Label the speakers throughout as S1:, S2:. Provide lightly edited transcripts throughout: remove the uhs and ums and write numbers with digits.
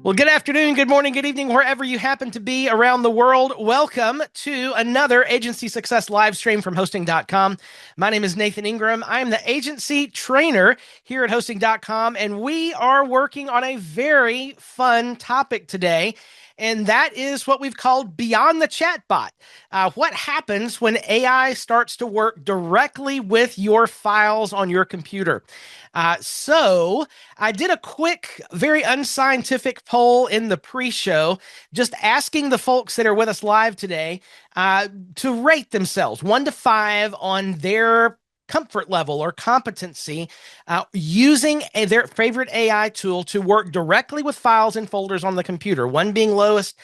S1: Well, good afternoon, good morning, good evening, wherever you happen to be around the world. Welcome to another Agency Success live stream from hosting.com. My name is Nathan Ingram. I am the agency trainer here at hosting.com, and we are working on a very fun topic today. And that is what we've called Beyond the Chatbot. What happens when AI starts to work directly with your files on your computer? So I did a quick, very unscientific poll in the pre-show, just asking the folks that are with us live today to rate themselves 1 to 5 on their comfort level or competency using their favorite AI tool to work directly with files and folders on the computer. 1 being lowest,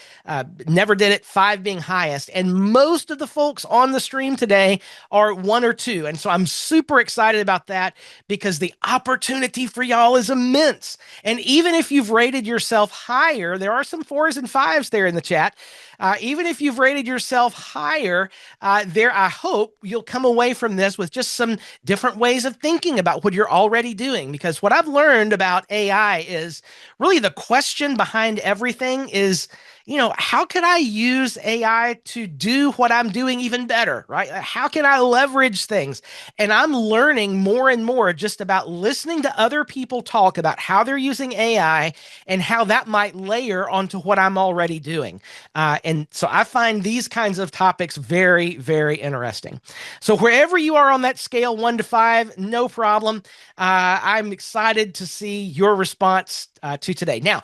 S1: never did it, 5 being highest. And most of the folks on the stream today are 1 or 2. And so I'm super excited about that because the opportunity for y'all is immense. And even if you've rated yourself higher, there are some 4s and 5s there in the chat. Even if you've rated yourself higher, I hope you'll come away from this with just some different ways of thinking about what you're already doing. Because what I've learned about AI is really the question behind everything is, how can I use AI to do what I'm doing even better, right? How can I leverage things? And I'm learning more and more just about listening to other people talk about how they're using AI and how that might layer onto what I'm already doing. And so I find these kinds of topics very, very interesting. So wherever you are on that scale, 1 to 5, no problem. I'm excited to see your response to today. Now,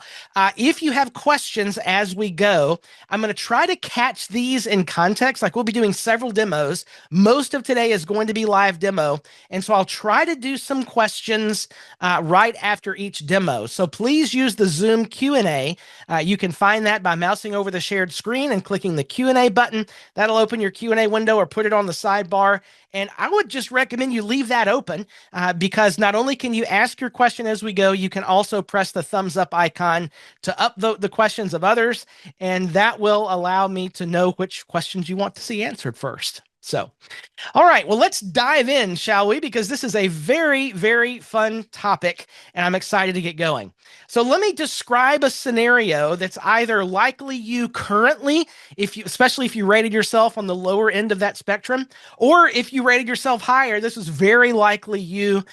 S1: if you have questions as we go, I'm going to try to catch these in context. Like we'll be doing several demos. Most of today is going to be live demo. And so I'll try to do some questions right after each demo. So please use the Zoom Q&A. You can find that by mousing over the shared screen and clicking the Q&A button. That'll open your Q&A window or put it on the sidebar. And I would just recommend you leave that open because not only can you ask your question as we go, you can also press the thumbs up icon to upvote the questions of others. And that will allow me to know which questions you want to see answered first. So, all right, well, let's dive in, shall we? Because this is a very, very fun topic, and I'm excited to get going. So let me describe a scenario that's either likely you currently, especially if you rated yourself on the lower end of that spectrum, or if you rated yourself higher, this is very likely you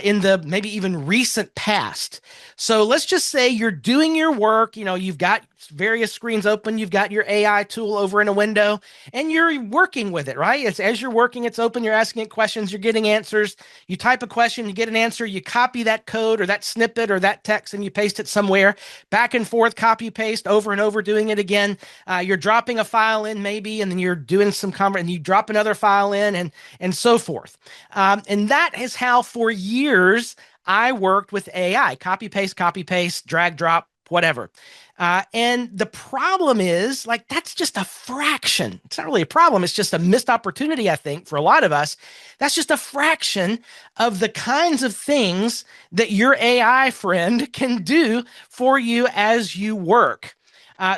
S1: in the maybe even recent past. So let's just say you're doing your work, you've got various screens open, you've got your AI tool over in a window, and you're working with it, right? As you're working, it's open, you're asking it questions, you're getting answers. You type a question, you get an answer, you copy that code or that snippet or that text and you paste it somewhere, back and forth, copy, paste, over and over, doing it again. You're dropping a file in maybe, and then you're doing some and you drop another file in and so forth. And that is how for years I worked with AI, copy, paste, drag, drop, whatever. And the problem is, that's just a fraction. It's not really a problem. It's just a missed opportunity, I think, for a lot of us. That's just a fraction of the kinds of things that your AI friend can do for you as you work.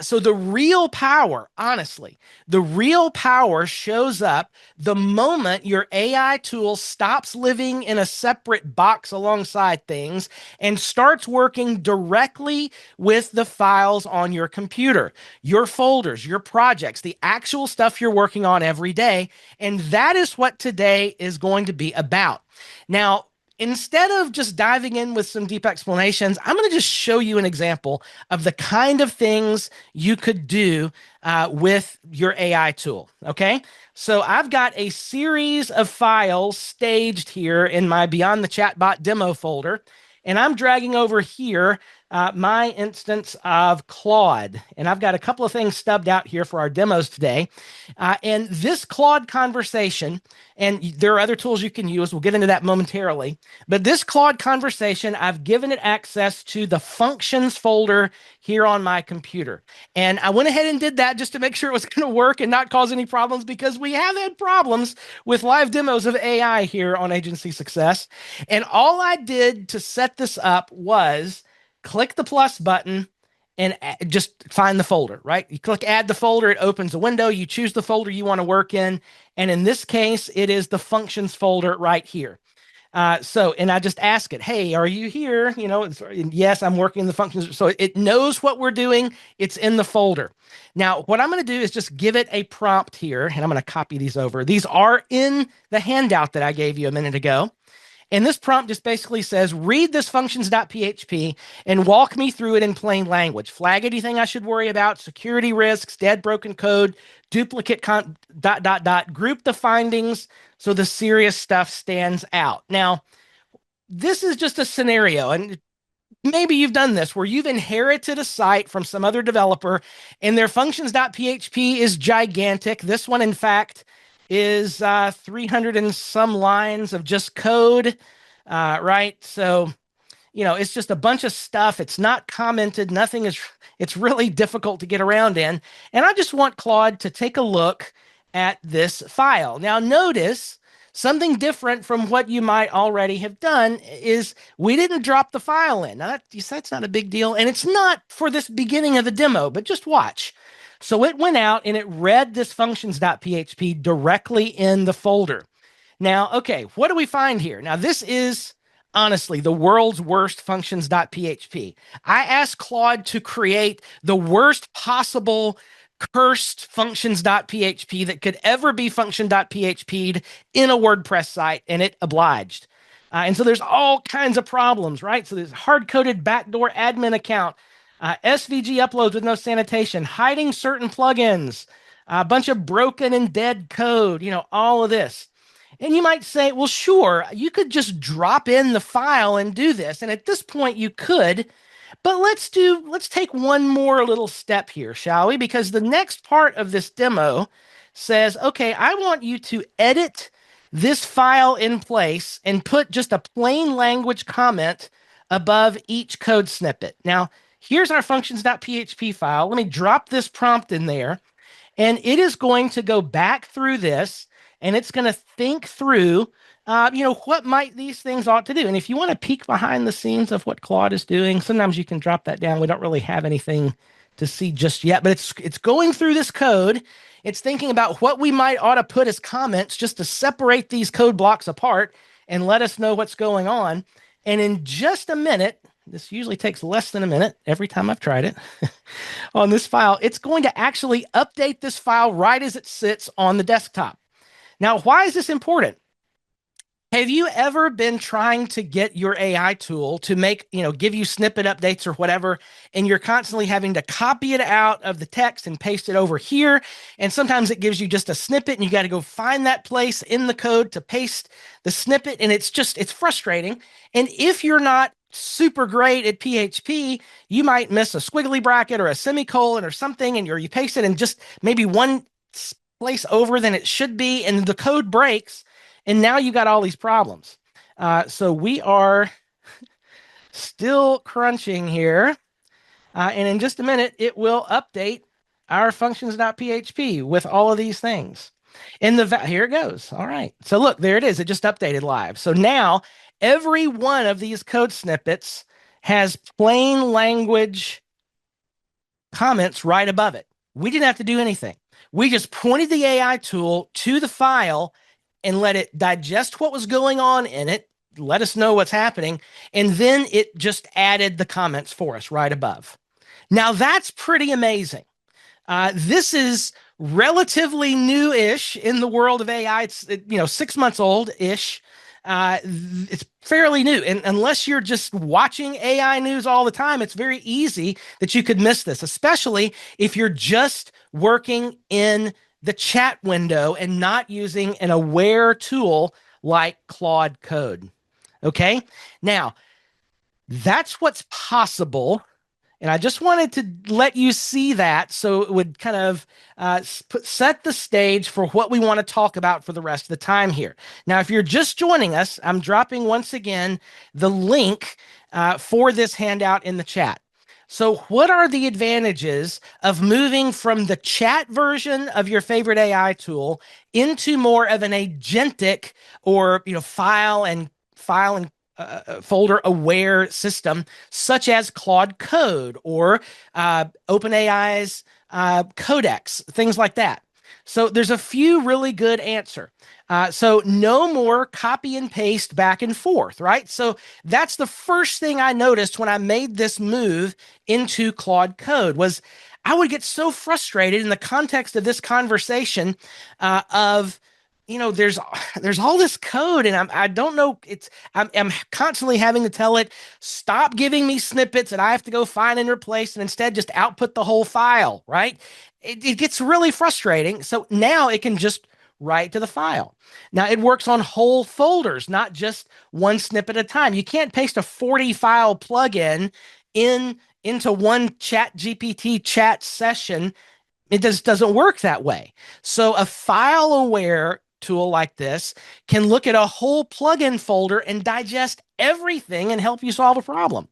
S1: So the real power, honestly, the real power shows up the moment your AI tool stops living in a separate box alongside things and starts working directly with the files on your computer, your folders, your projects, the actual stuff you're working on every day. And that is what today is going to be about. Now, instead of just diving in with some deep explanations, I'm going to just show you an example of the kind of things you could do with your AI tool, okay? So I've got a series of files staged here in my Beyond the Chatbot demo folder, and I'm dragging over here my instance of Claude. And I've got a couple of things stubbed out here for our demos today. And this Claude conversation, and there are other tools you can use, we'll get into that momentarily, but this Claude conversation, I've given it access to the functions folder here on my computer. And I went ahead and did that just to make sure it was going to work and not cause any problems, because we have had problems with live demos of AI here on Agency Success. And all I did to set this up was click the plus button and just find the folder, right? You click add the folder, it opens a window, you choose the folder you want to work in. And in this case, it is the functions folder right here. And I just ask it, hey, are you here? And yes, I'm working the functions. So it knows what we're doing. It's in the folder. Now, what I'm going to do is just give it a prompt here, and I'm going to copy these over. These are in the handout that I gave you a minute ago. And this prompt just basically says, read this functions.php and walk me through it in plain language. Flag anything I should worry about, security risks, dead broken code, duplicate dot, dot, dot, group the findings so the serious stuff stands out. Now, this is just a scenario, and maybe you've done this where you've inherited a site from some other developer and their functions.php is gigantic. This one, in fact, is 300 and some lines of just code, right? So, it's just a bunch of stuff. It's not commented. It's really difficult to get around in. And I just want Claude to take a look at this file. Now, notice something different from what you might already have done is we didn't drop the file in. Now, that's not a big deal. And it's not for this beginning of the demo, but just watch. So it went out and it read this functions.php directly in the folder. Now, okay, what do we find here? Now, this is honestly the world's worst functions.php. I asked Claude to create the worst possible cursed functions.php that could ever be function.php'd in a WordPress site, and it obliged. And so there's all kinds of problems, right? So there's hard-coded backdoor admin account, SVG uploads with no sanitation, hiding certain plugins, a bunch of broken and dead code, all of this. And you might say, well, sure, you could just drop in the file and do this. And at this point you could, but let's take one more little step here, shall we? Because the next part of this demo says, okay, I want you to edit this file in place and put just a plain language comment above each code snippet. Now, here's our functions.php file. Let me drop this prompt in there, and it is going to go back through this, and it's going to think through, what might these things ought to do. And if you want to peek behind the scenes of what Claude is doing, sometimes you can drop that down. We don't really have anything to see just yet, but it's going through this code. It's thinking about what we might ought to put as comments just to separate these code blocks apart and let us know what's going on. And in just a minute, this usually takes less than a minute every time I've tried it on this file, it's going to actually update this file right as it sits on the desktop. Now, why is this important? Have you ever been trying to get your AI tool to give you snippet updates or whatever, and you're constantly having to copy it out of the text and paste it over here? And sometimes it gives you just a snippet and you got to go find that place in the code to paste the snippet. And it's frustrating. And if you're not super great at PHP, you might miss a squiggly bracket or a semicolon or something, and you paste it in just maybe one place over than it should be, and the code breaks. And now you got all these problems. So we are still crunching here. And in just a minute, it will update our functions.php with all of these things. Here it goes. All right. So look, there it is. It just updated live. So now every one of these code snippets has plain language comments right above it. We didn't have to do anything. We just pointed the AI tool to the file and let it digest what was going on in it, let us know what's happening, and then it just added the comments for us right above. Now, that's pretty amazing. This is relatively new-ish in the world of AI. It's 6 months old-ish. It's fairly new, and unless you're just watching AI news all the time, it's very easy that you could miss this, especially if you're just working in the chat window and not using an aware tool like Claude Code. Okay, now that's what's possible. And I just wanted to let you see that so it would kind of set the stage for what we want to talk about for the rest of the time here. Now, if you're just joining us, I'm dropping once again the link for this handout in the chat. So what are the advantages of moving from the chat version of your favorite AI tool into more of an agentic or file and folder aware system such as Claude Code or OpenAI's Codex, things like that? So there's a few really good answer. So no more copy and paste back and forth, right? So that's the first thing I noticed when I made this move into Claude Code was I would get so frustrated in the context of this conversation of there's all this code and I don't know I'm constantly having to tell it stop giving me snippets and I have to go find and replace and instead just output the whole file, right? It gets really frustrating. So now it can just write to the file. Now it works on whole folders, not just one snippet at a time. You can't paste a 40 file plugin into one chat GPT chat session. It just doesn't work that way. So a file aware tool like this can look at a whole plugin folder and digest everything and help you solve a problem.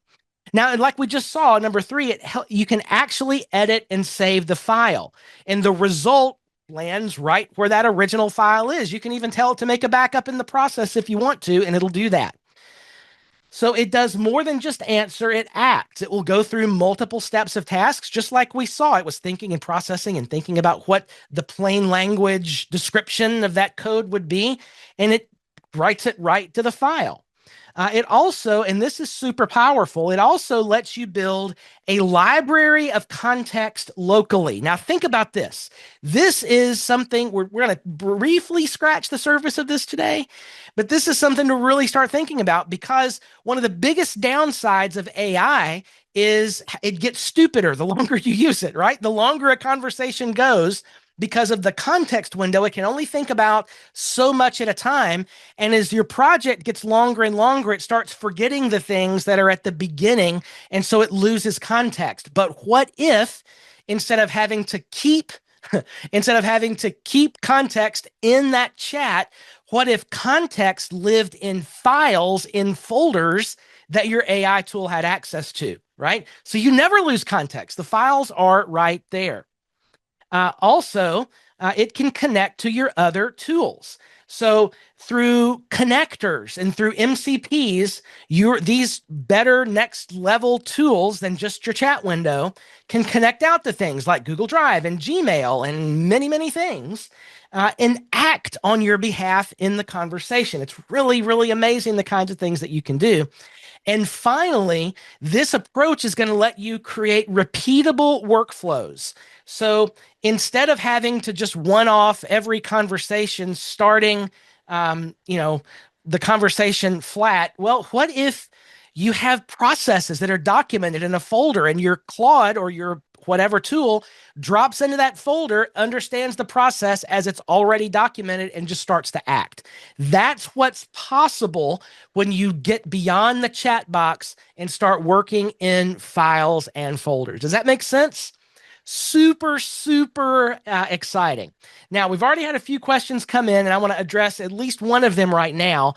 S1: Now, like we just saw, number three, you can actually edit and save the file, and the result lands right where that original file is. You can even tell it to make a backup in the process if you want to, and it'll do that. So it does more than just answer, it acts. It will go through multiple steps of tasks, just like we saw. It was thinking and processing and thinking about what the plain language description of that code would be, and it writes it right to the file. It also, and this is super powerful, it also lets you build a library of context locally. Now, think about this. This is something we're going to briefly scratch the surface of this today, but this is something to really start thinking about because one of the biggest downsides of AI is it gets stupider the longer you use it, right? The longer a conversation goes, because of the context window, it can only think about so much at a time. And as your project gets longer and longer, it starts forgetting the things that are at the beginning. And so it loses context. But what if instead of having to keep context in that chat, what if context lived in files, in folders that your AI tool had access to, right? So you never lose context. The files are right there. Also, it can connect to your other tools. So through connectors and through MCPs, these better next level tools than just your chat window can connect out to things like Google Drive and Gmail and many, many things and act on your behalf in the conversation. It's really, really amazing the kinds of things that you can do. And finally, this approach is going to let you create repeatable workflows. So instead of having to just one off every conversation starting, the conversation flat, well, what if you have processes that are documented in a folder and your Claude or your whatever tool drops into that folder, understands the process as it's already documented, and just starts to act. That's what's possible when you get beyond the chat box and start working in files and folders. Does that make sense? Super, super exciting. Now, we've already had a few questions come in, and I want to address at least one of them right now.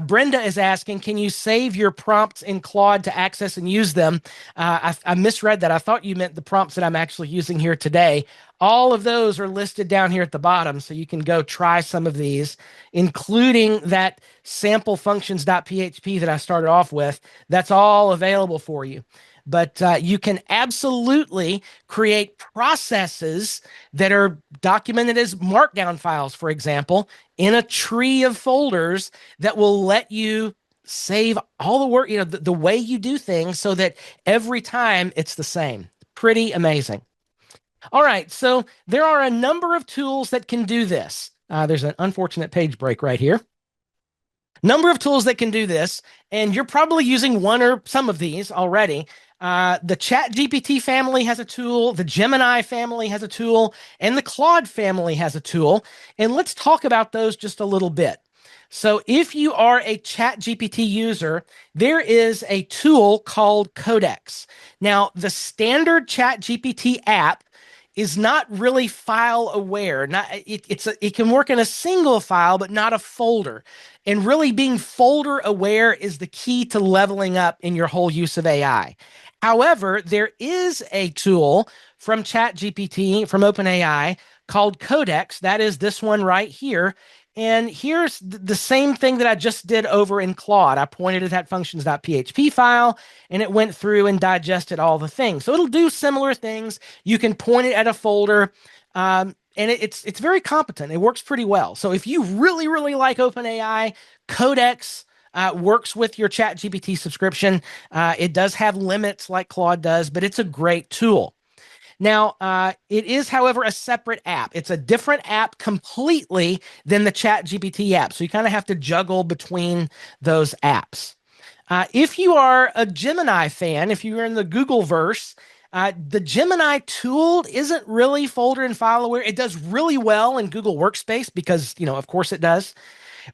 S1: Brenda is asking, can you save your prompts in Claude to access and use them? I misread that. I thought you meant the prompts that I'm actually using here today. All of those are listed down here at the bottom, so you can go try some of these, including that sample functions.php that I started off with. That's all available for you. But you can absolutely create processes that are documented as markdown files, for example, in a tree of folders that will let you save all the work, the way you do things so that every time it's the same. Pretty amazing. All right, so there are a number of tools that can do this. There's an unfortunate page break right here. Number of tools that can do this, and you're probably using one or some of these already. The ChatGPT family has a tool, the Gemini family has a tool, and the Claude family has a tool. And let's talk about those just a little bit. So if you are a ChatGPT user, there is a tool called Codex. Now, the standard ChatGPT app is not really file aware. It can work in a single file, but not a folder. And really being folder aware is the key to leveling up in your whole use of AI. However, there is a tool from ChatGPT, from OpenAI, called Codex. That is this one right here. And here's the same thing that I just did over in Claude. I pointed at that functions.php file, and it went through and digested all the things. So it'll do similar things. You can point it at a folder. and it's very competent. It works pretty well. So if you really, really like OpenAI, Codex works with your ChatGPT subscription. It does have limits like Claude does, but it's a great tool. Now, it is, however, a separate app. It's a different app completely than the ChatGPT app. So you kind of have to juggle between those apps. If you are a Gemini fan, if you are in the Google verse, the Gemini tool isn't really folder and file aware. It does really well in Google Workspace because, of course it does.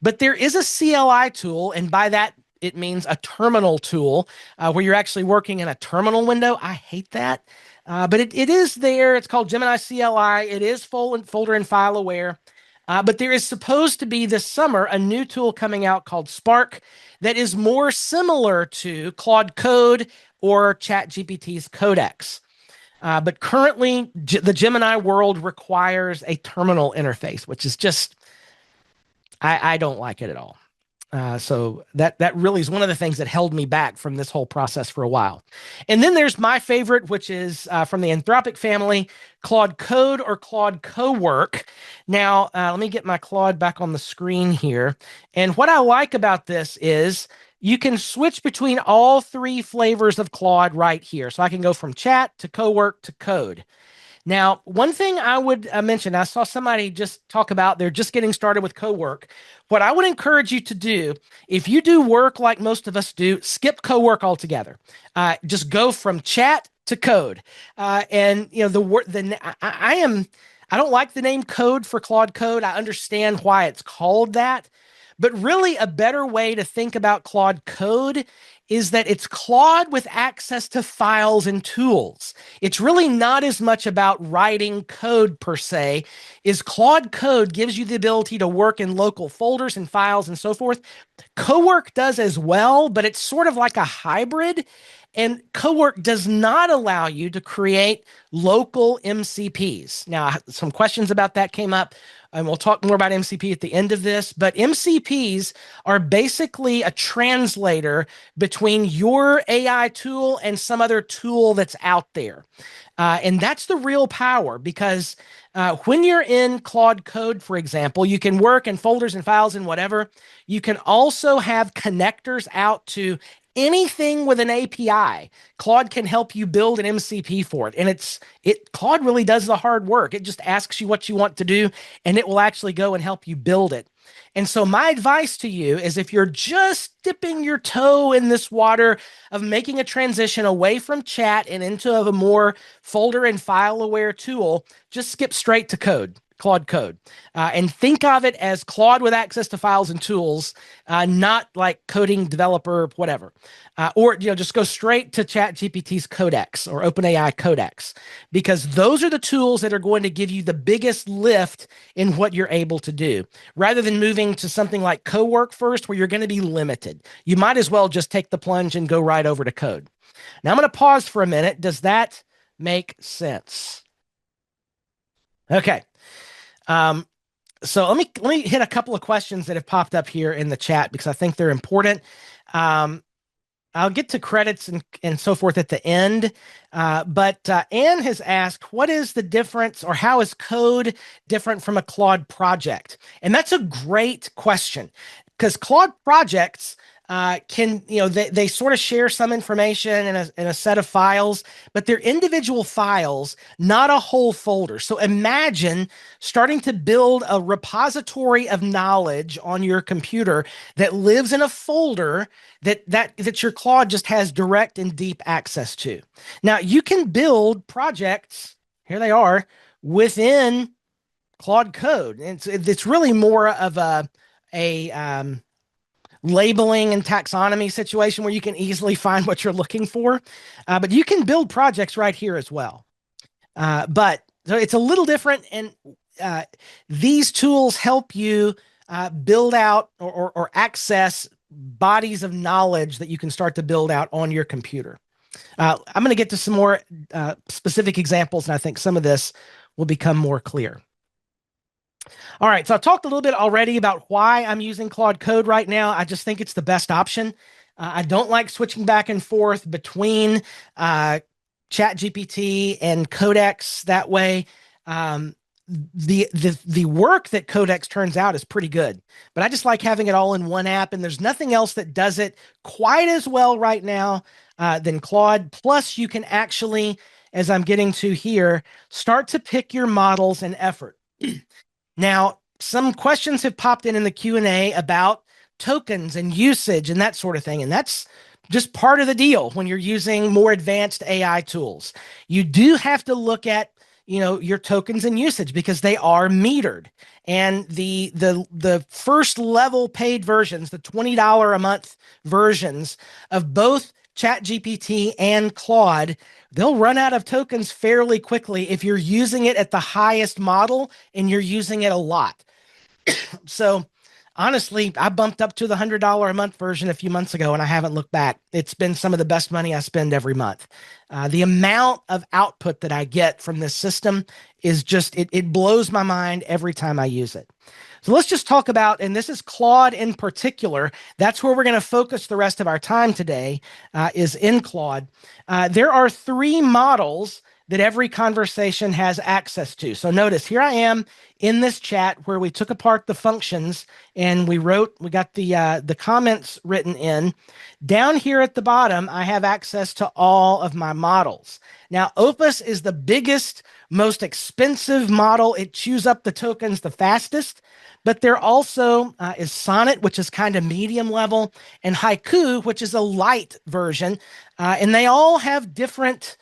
S1: But there is a CLI tool, and by that, it means a terminal tool where you're actually working in a terminal window. I hate that. But it is there. It's called Gemini CLI. It is folder and file aware. But there is supposed to be this summer a new tool coming out called Spark that is more similar to Claude Code or ChatGPT's Codex. But currently, the Gemini world requires a terminal interface, which is just, I don't like it at all. So that really is one of the things that held me back from this whole process for a while. And then there's my favorite, which is from the Anthropic family, Claude Code or Claude Cowork. Now, let me get my Claude back on the screen here. And what I like about this is you can switch between all three flavors of Claude right here. So I can go from chat to Cowork to code. Now, one thing I would mention, I saw somebody just talk about they're just getting started with Cowork. What I would encourage you to do, if you do work like most of us do, skip Cowork altogether. Just go from chat to code. And I don't like the name Code for Claude Code. I understand why it's called that. But really, a better way to think about Claude Code is that it's Claude with access to files and tools. It's really not as much about writing code per se, is Claude Code gives you the ability to work in local folders and files and so forth. Cowork does as well, but it's sort of like a hybrid. And Cowork does not allow you to create local MCPs. Now, some questions about that came up, and we'll talk more about MCP at the end of this, but MCPs are basically a translator between your AI tool and some other tool that's out there. And that's the real power because when you're in Claude Code, for example, you can work in folders and files and whatever. You can also have connectors out to anything with an API. Claude can help you build an MCP for it. And Claude really does the hard work. It just asks you what you want to do, and it will actually go and help you build it. And so my advice to you is if you're just dipping your toe in this water of making a transition away from chat and into a more folder and file aware tool, just skip straight to Claude Code, and think of it as Claude with access to files and tools, not like coding developer, whatever. Or just go straight to ChatGPT's Codex or OpenAI Codex, because those are the tools that are going to give you the biggest lift in what you're able to do, rather than moving to something like Cowork first, where you're going to be limited. You might as well just take the plunge and go right over to code. Now I'm going to pause for a minute. Does that make sense? Okay. So let me hit a couple of questions that have popped up here in the chat because I think they're important. I'll get to credits and so forth at the end. But Anne has asked, what is the difference, or how is code different from a Claude project? And that's a great question, because Claude projects they sort of share some information in a set of files, but they're individual files, not a whole folder. So imagine starting to build a repository of knowledge on your computer that lives in a folder that your Claude just has direct and deep access to. Now, you can build projects, here they are, within Claude Code. It's really more of a labeling and taxonomy situation where you can easily find what you're looking for. But you can build projects right here as well. But so it's a little different, and these tools help you build out or access bodies of knowledge that you can start to build out on your computer. I'm going to get to some more specific examples, and I think some of this will become more clear. All right, so I've talked a little bit already about why I'm using Claude Code right now. I just think it's the best option. I don't like switching back and forth between ChatGPT and Codex that way. the work that Codex turns out is pretty good, but I just like having it all in one app, and there's nothing else that does it quite as well right now than Claude. Plus, you can actually, as I'm getting to here, start to pick your models and effort. Now, some questions have popped in the Q&A about tokens and usage and that sort of thing, and that's just part of the deal when you're using more advanced AI tools. You do have to look at your tokens and usage because they are metered, and the first level paid versions, the $20 a month versions of both ChatGPT and Claude, they'll run out of tokens fairly quickly if you're using it at the highest model and you're using it a lot. So honestly, I bumped up to the $100 a month version a few months ago and I haven't looked back. It's been some of the best money I spend every month. The amount of output that I get from this system is just, it blows my mind every time I use it. So let's just talk about, and this is Claude in particular. That's where we're going to focus the rest of our time today, is in Claude. There are 3 models that every conversation has access to. So notice here I am in this chat where we took apart the functions and we got the comments written in. Down here at the bottom, I have access to all of my models. Now, Opus is the biggest, most expensive model. It chews up the tokens the fastest. But there also is Sonnet, which is kind of medium level, and Haiku, which is a light version. And they all have different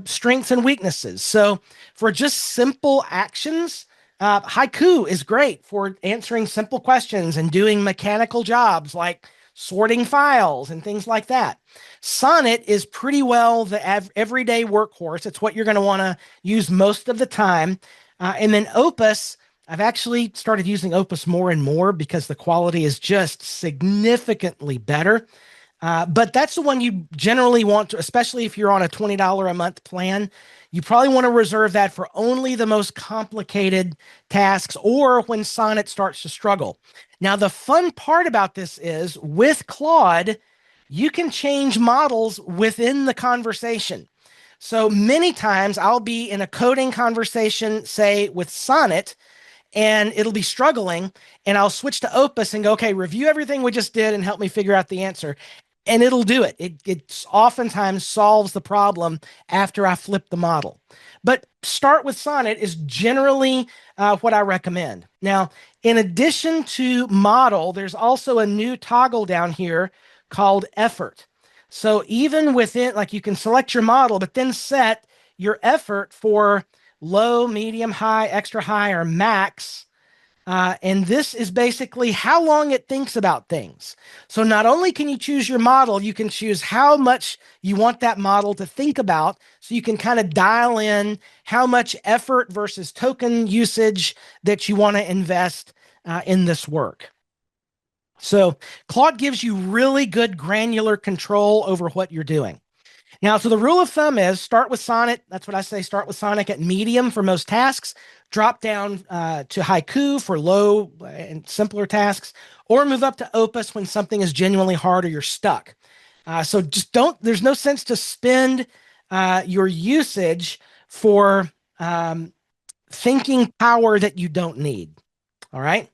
S1: strengths and weaknesses. So for just simple actions, Haiku is great for answering simple questions and doing mechanical jobs like sorting files and things like that. Sonnet is pretty well the everyday workhorse. It's what you're going to want to use most of the time. And then Opus, I've actually started using Opus more and more because the quality is just significantly better. But that's the one you generally want to, especially if you're on a $20 a month plan. You probably want to reserve that for only the most complicated tasks or when Sonnet starts to struggle. Now, the fun part about this is with Claude, you can change models within the conversation. So many times I'll be in a coding conversation, say with Sonnet, and it'll be struggling, and I'll switch to Opus and go, okay, review everything we just did and help me figure out the answer. And it'll do it. It oftentimes solves the problem after I flip the model. But start with Sonnet is generally what I recommend. Now, in addition to model, there's also a new toggle down here called effort. So even within, like you can select your model, but then set your effort for low, medium, high, extra high, or max. And this is basically how long it thinks about things. So not only can you choose your model, you can choose how much you want that model to think about. So you can kind of dial in how much effort versus token usage that you want to invest in this work. So Claude gives you really good granular control over what you're doing. Now, so the rule of thumb is start with Sonnet. That's what I say. Start with Sonnet at medium for most tasks. Drop down to Haiku for low and simpler tasks, or move up to Opus when something is genuinely hard or you're stuck. So just there's no sense to spend your usage for thinking power that you don't need. All right.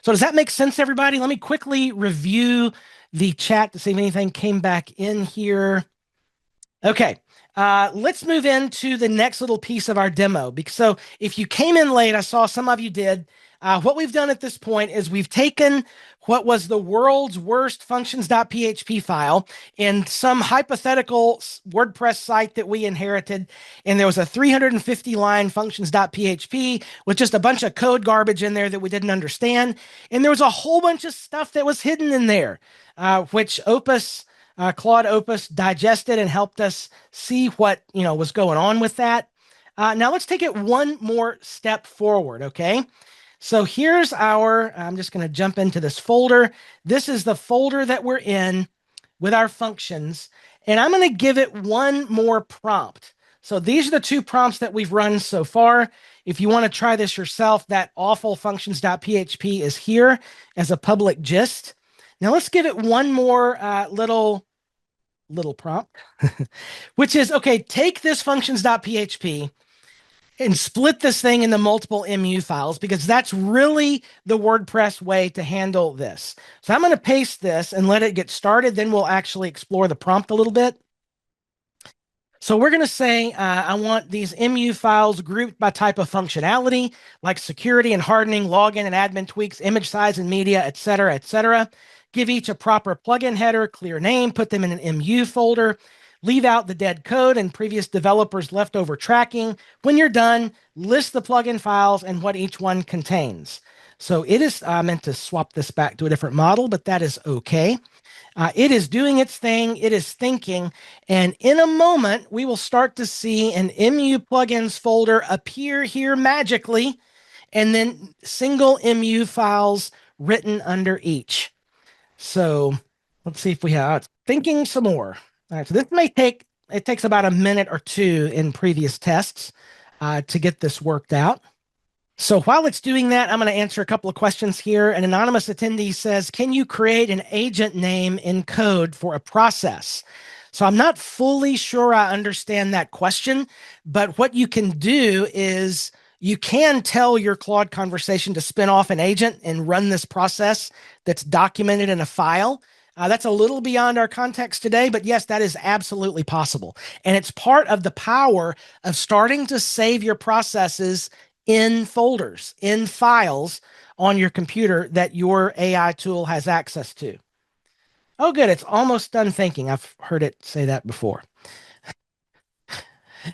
S1: So does that make sense, everybody? Let me quickly review the chat to see if anything came back in here. Okay, let's move into the next little piece of our demo. So if you came in late, I saw some of you did. What we've done at this point is we've taken what was the world's worst functions.php file in some hypothetical WordPress site that we inherited, and there was a 350-line functions.php with just a bunch of code garbage in there that we didn't understand, and there was a whole bunch of stuff that was hidden in there, which Claude Opus digested and helped us see what was going on with that. Now let's take it one more step forward, okay? So here's I'm just going to jump into this folder. This is the folder that we're in with our functions, and I'm going to give it one more prompt. So these are the 2 prompts that we've run so far. If you want to try this yourself, that awful functions.php is here as a public gist. Now let's give it one more little prompt, which is, okay, take this functions.php and split this thing into multiple MU files because that's really the WordPress way to handle this. So I'm going to paste this and let it get started. Then we'll actually explore the prompt a little bit. So we're going to say, I want these MU files grouped by type of functionality, like security and hardening, login and admin tweaks, image size and media, et cetera, et cetera. Give each a proper plugin header, clear name, put them in an MU folder, leave out the dead code and previous developers' leftover tracking. When you're done, list the plugin files and what each one contains. So it is meant to swap this back to a different model, but that is okay. It is doing its thing. It is thinking. And in a moment, we will start to see an MU plugins folder appear here magically, and then single MU files written under each. So let's see if we have thinking some more. All right, so this may take, it takes about a minute or two in previous tests to get this worked out. So while it's doing that, I'm going to answer a couple of questions here. An anonymous attendee says, can you create an agent name in code for a process? So I'm not fully sure I understand that question, but what you can do is you can tell your Claude conversation to spin off an agent and run this process that's documented in a file. That's a little beyond our context today, but yes, that is absolutely possible. And it's part of the power of starting to save your processes in folders, in files on your computer that your AI tool has access to. Oh, good. It's almost done thinking. I've heard it say that before.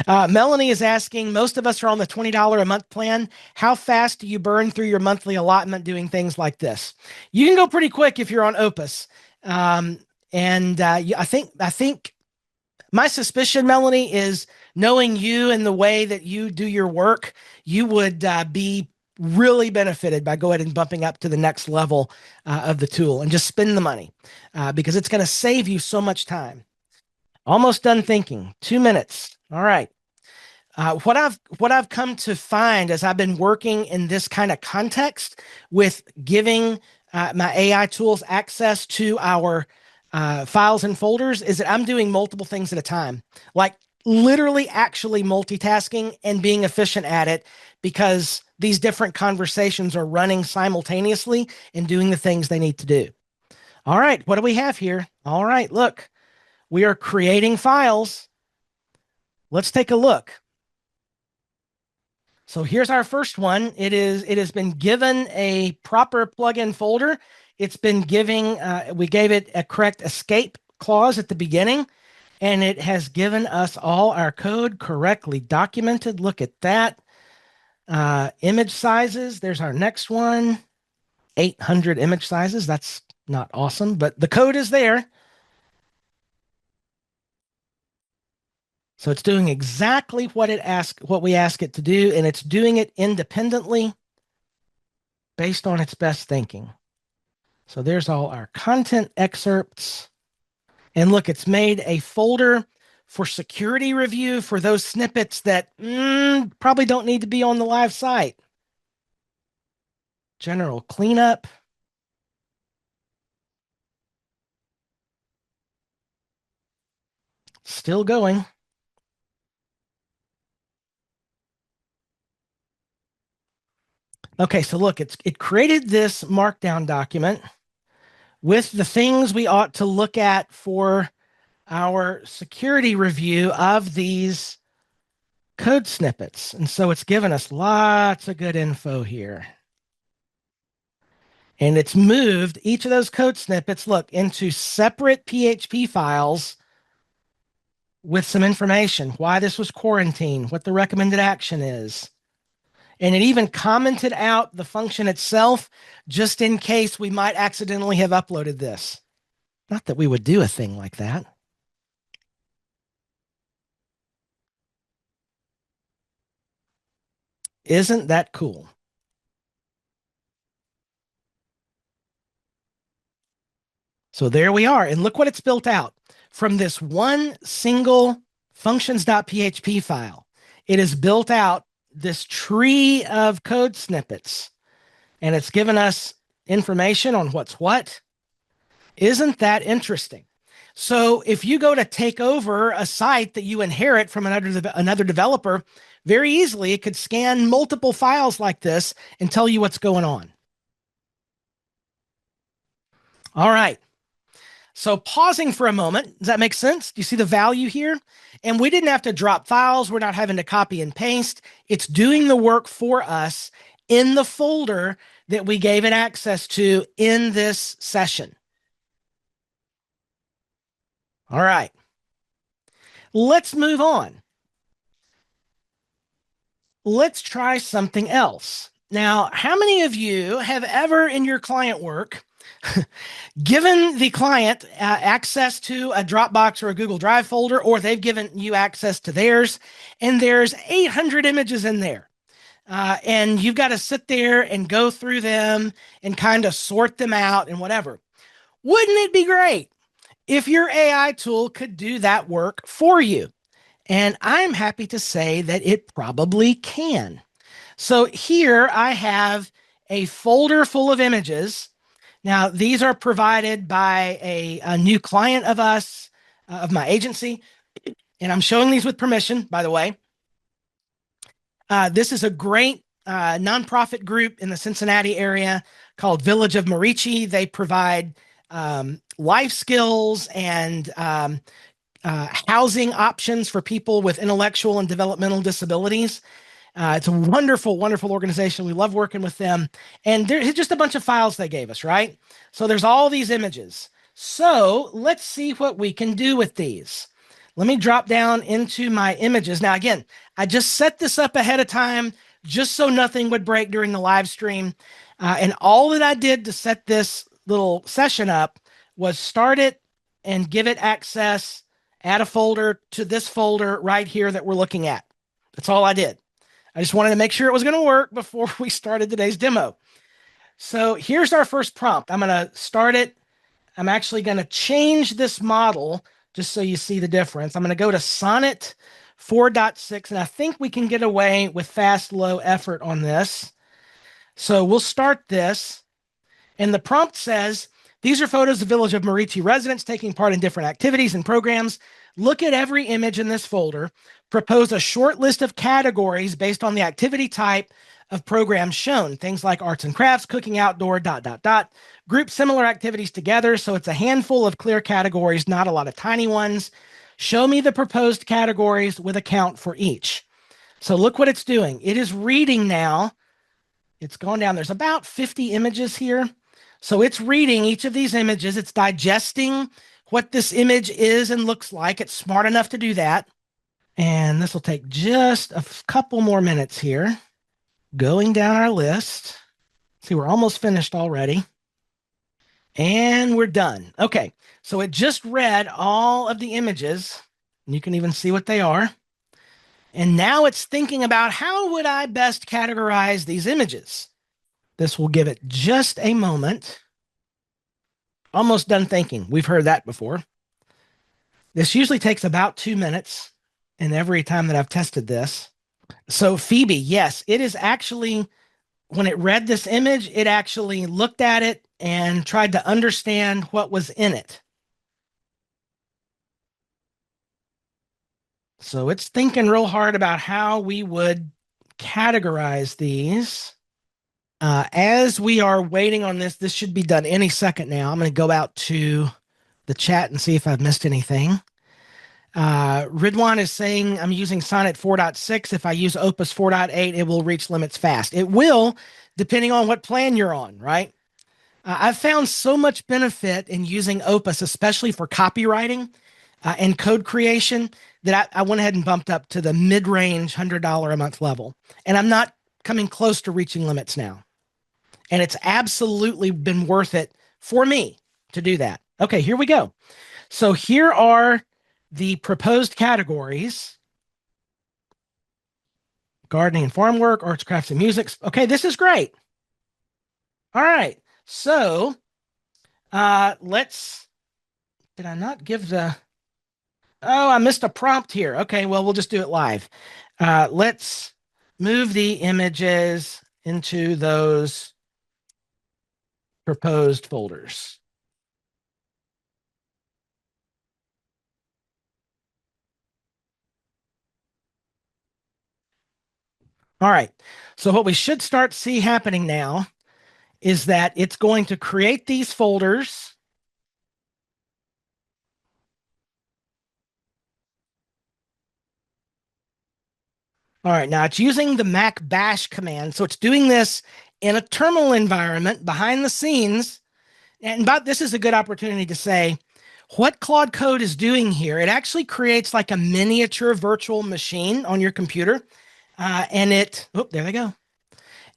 S1: Melanie is asking, most of us are on the $20 a month plan. How fast do you burn through your monthly allotment doing things like this? You can go pretty quick if you're on Opus. I think my suspicion, Melanie, is knowing you and the way that you do your work, you would be really benefited by go ahead and bumping up to the next level of the tool and just spend the money because it's going to save you so much time. Almost done thinking. 2 minutes. All right. What I've come to find as I've been working in this kind of context with giving my AI tools access to our files and folders is that I'm doing multiple things at a time, like literally actually multitasking and being efficient at it because these different conversations are running simultaneously and doing the things they need to do. All right, what do we have here? All right, look, we are creating files. Let's take a look. So here's our first one. It has been given a proper plugin folder. It's been we gave it a correct escape clause at the beginning, and it has given us all our code correctly documented. Look at that. Image sizes. There's our next one. 800 image sizes. That's not awesome, but the code is there. So it's doing exactly what we ask it to do, and it's doing it independently based on its best thinking. So there's all our content excerpts. And look, it's made a folder for security review for those snippets that probably don't need to be on the live site. General cleanup. Still going. Okay, so look, it created this markdown document with the things we ought to look at for our security review of these code snippets. And so it's given us lots of good info here. And it's moved each of those code snippets, look, into separate PHP files with some information, why this was quarantined, what the recommended action is. And it even commented out the function itself just in case we might accidentally have uploaded this. Not that we would do a thing like that. Isn't that cool? So there we are. And look what it's built out. From this one single functions.php file, it has built out this tree of code snippets. And it's given us information on what's what. Isn't that interesting? So if you go to take over a site that you inherit from another developer, very easily it could scan multiple files like this and tell you what's going on. All right. So pausing for a moment, does that make sense? Do you see the value here? And we didn't have to drop files. We're not having to copy and paste. It's doing the work for us in the folder that we gave it access to in this session. All right. Let's move on. Let's try something else. Now, how many of you have ever in your client work given the client access to a Dropbox or a Google Drive folder, or they've given you access to theirs, and there's 800 images in there? And you've got to sit there and go through them and kind of sort them out and whatever. Wouldn't it be great if your AI tool could do that work for you? And I'm happy to say that it probably can. So here I have a folder full of images. Now, these are provided by a new client of us, of my agency. And I'm showing these with permission, by the way. This is a great nonprofit group in the Cincinnati area called Village of Marici. They provide life skills and housing options for people with intellectual and developmental disabilities. It's a wonderful, wonderful organization. We love working with them. And there's just a bunch of files they gave us, right? So there's all these images. So let's see what we can do with these. Let me drop down into my images. Now, again, I just set this up ahead of time just so nothing would break during the live stream. And all that I did to set this little session up was start it and give it access, add a folder to this folder right here that we're looking at. That's all I did. I just wanted to make sure it was going to work before we started today's demo. So here's our first prompt. I'm going to start it. I'm actually going to change this model just so you see the difference. I'm going to go to Sonnet 4.6, and I think we can get away with fast, low effort on this. So we'll start this. And the prompt says, these are photos of Village of Marici residents taking part in different activities and programs. Look at every image in this folder. Propose a short list of categories based on the activity type of programs shown. Things like arts and crafts, cooking outdoor, ... Group similar activities together so it's a handful of clear categories, not a lot of tiny ones. Show me the proposed categories with a count for each. So look what it's doing. It is reading now. It's gone down. There's about 50 images here. So it's reading each of these images. It's digesting what this image is and looks like. It's smart enough to do that. And this will take just a couple more minutes here. Going down our list. See, we're almost finished already. And we're done. Okay, so it just read all of the images. And you can even see what they are. And now it's thinking about how would I best categorize these images? This will give it just a moment. Almost done thinking. We've heard that before. This usually takes about 2 minutes in every time that I've tested this. So Phoebe, yes, it is actually, when it read this image, it actually looked at it and tried to understand what was in it. So it's thinking real hard about how we would categorize these. As we are waiting on this, this should be done any second now. I'm going to go out to the chat and see if I've missed anything. Ridwan is saying I'm using Sonnet 4.6. If I use Opus 4.8, it will reach limits fast. It will, depending on what plan you're on, right? I've found so much benefit in using Opus, especially for copywriting and code creation, that I went ahead and bumped up to the mid-range $100 a month level. And I'm not coming close to reaching limits now. And it's absolutely been worth it for me to do that. Okay, here we go. So here are the proposed categories: gardening and farm work, arts, crafts, and music. Okay, this is great. All right, so let's, did I not give the, oh, I missed a prompt here. Okay, well, we'll just do it live. Let's move the images into those proposed folders. All right. So what we should start see happening now is that it's going to create these folders. All right, now it's using the Mac bash command. So it's doing this in a terminal environment behind the scenes. And but this is a good opportunity to say what Claude Code is doing here. It actually creates like a miniature virtual machine on your computer. There they go.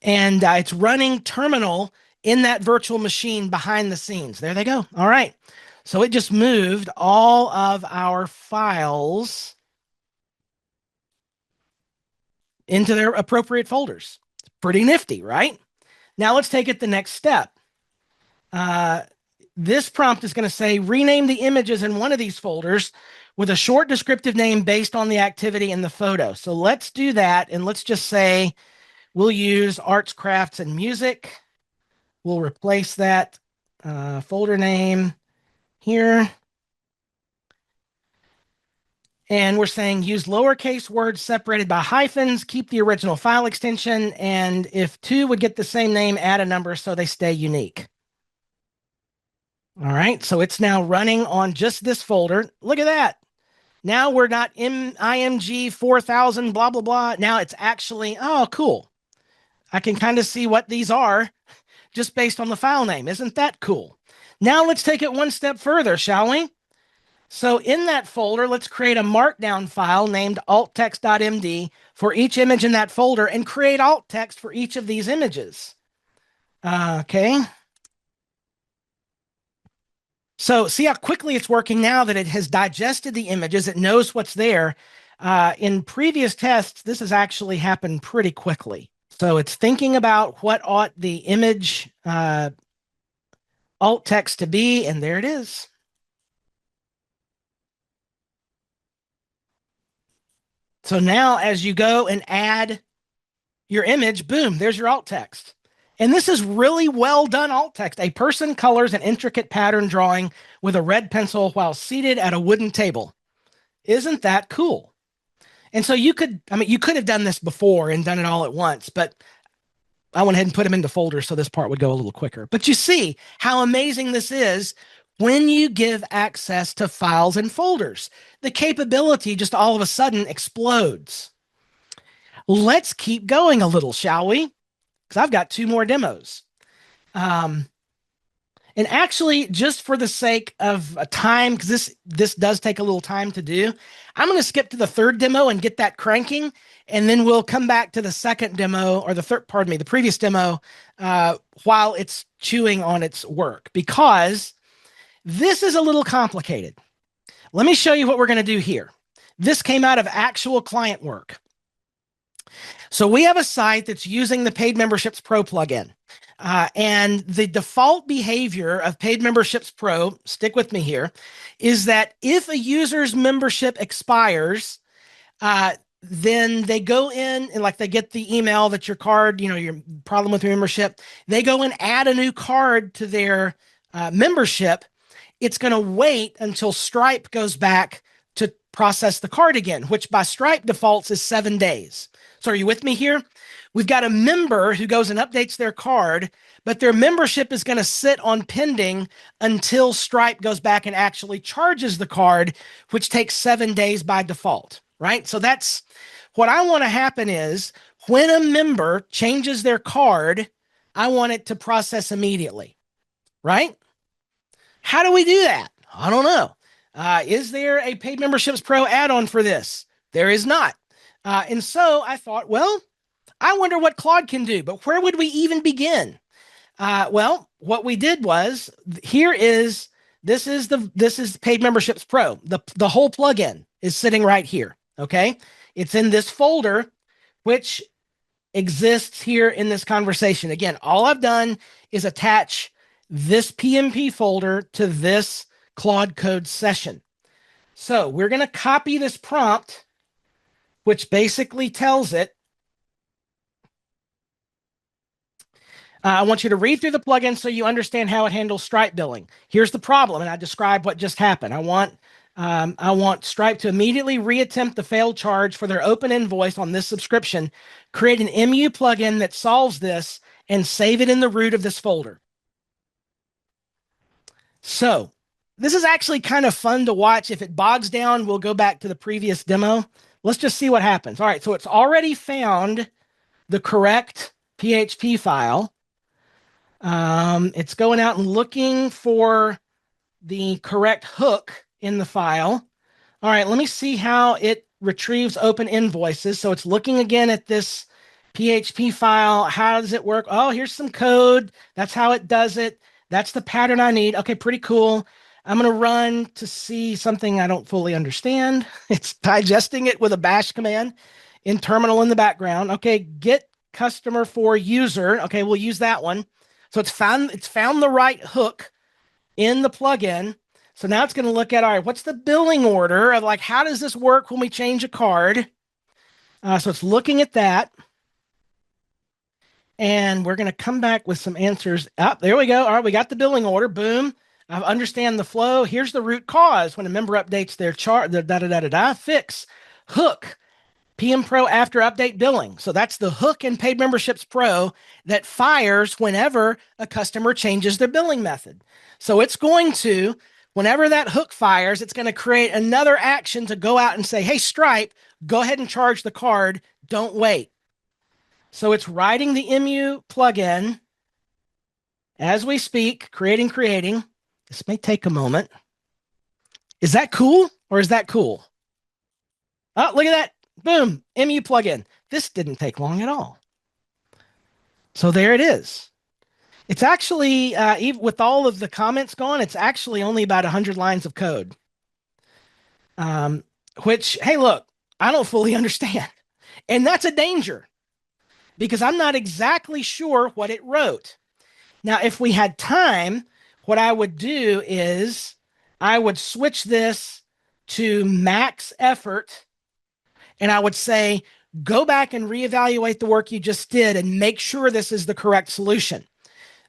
S1: And it's running terminal in that virtual machine behind the scenes. There they go. All right. So it just moved all of our files into their appropriate folders. Pretty nifty, right? Now let's take it the next step. This prompt is going to say rename the images in one of these folders with a short descriptive name based on the activity in the photo. So let's do that. And let's just say we'll use arts, crafts, and music. We'll replace that folder name here. And we're saying use lowercase words separated by hyphens, keep the original file extension, and if two would get the same name, add a number so they stay unique. All right, so it's now running on just this folder. Look at that. Now we're not IMG 4000, blah, blah, blah. Now it's actually, oh, cool. I can kind of see what these are just based on the file name. Isn't that cool? Now let's take it one step further, shall we? So in that folder, let's create a markdown file named alttext.md for each image in that folder and create alt text for each of these images. Okay. So see how quickly it's working now that it has digested the images. It knows what's there. In previous tests, this has actually happened pretty quickly. So it's thinking about what ought the image alt text to be, and there it is. So now as you go and add your image, boom, there's your alt text. And this is really well done alt text. A person colors an intricate pattern drawing with a red pencil while seated at a wooden table. Isn't that cool? And so you could have done this before and done it all at once, but I went ahead and put them into folders so this part would go a little quicker. But you see how amazing this is when you give access to files and folders. The capability just all of a sudden explodes. Let's keep going a little, shall we? Because I've got two more demos. And actually, just for the sake of time, because this does take a little time to do, I'm going to skip to the third demo and get that cranking, and then we'll come back to the second demo, or the previous demo, while it's chewing on its work, because this is a little complicated. Let me show you what we're going to do here. This came out of actual client work. So we have a site that's using the Paid Memberships Pro plugin. And the default behavior of Paid Memberships Pro, stick with me here, is that if a user's membership expires, then they go in and like they get the email that your card, your problem with your membership, they go and add a new card to their membership. It's going to wait until Stripe goes back to process the card again, which by Stripe defaults is 7 days. So are you with me here? We've got a member who goes and updates their card, but their membership is going to sit on pending until Stripe goes back and actually charges the card, which takes 7 days by default, right? So that's what I want to happen is when a member changes their card, I want it to process immediately, right? How do we do that? I don't know. Is there a Paid Memberships Pro add-on for this? There is not. And so I thought, well, I wonder what Claude can do, but where would we even begin? Well, what we did was this is Paid Memberships Pro. The whole plugin is sitting right here. Okay. It's in this folder, which exists here in this conversation. Again, all I've done is attach this PMP folder to this Claude Code session. So we're going to copy this prompt, which basically tells it, I want you to read through the plugin so you understand how it handles Stripe billing. Here's the problem, and I describe what just happened. I want I want Stripe to immediately reattempt the failed charge for their open invoice on this subscription, create an MU plugin that solves this, and save it in the root of this folder. So this is actually kind of fun to watch. If it bogs down, we'll go back to the previous demo. Let's just see what happens. All right, so it's already found the correct PHP file. It's going out and looking for the correct hook in the file. All right, let me see how it retrieves open invoices. So it's looking again at this PHP file. How does it work? Oh, here's some code. That's how it does it. That's the pattern I need. Okay, pretty cool. I'm going to run to see something I don't fully understand. It's digesting it with a bash command in terminal in the background. Okay, get customer for user. Okay, we'll use that one. So it's found the right hook in the plugin. So now it's going to look at, all right, what's the billing order of like, how does this work when we change a card? So it's looking at that. And we're going to come back with some answers. There we go. All right, we got the billing order. Boom. I understand the flow. Here's the root cause. When a member updates their chart, fix, hook, PM Pro after update billing. So that's the hook in Paid Memberships Pro that fires whenever a customer changes their billing method. So it's going to, whenever that hook fires, it's going to create another action to go out and say, hey, Stripe, go ahead and charge the card. Don't wait. So it's writing the MU plugin as we speak, creating. This may take a moment. Is that cool or is that cool? Oh, look at that. Boom, MU plugin. This didn't take long at all. So there it is. It's actually, even with all of the comments gone, it's actually only about 100 lines of code. Which, hey, look, I don't fully understand. And that's a danger because I'm not exactly sure what it wrote. Now, if we had time, what I would do is I would switch this to max effort and I would say, go back and reevaluate the work you just did and make sure this is the correct solution.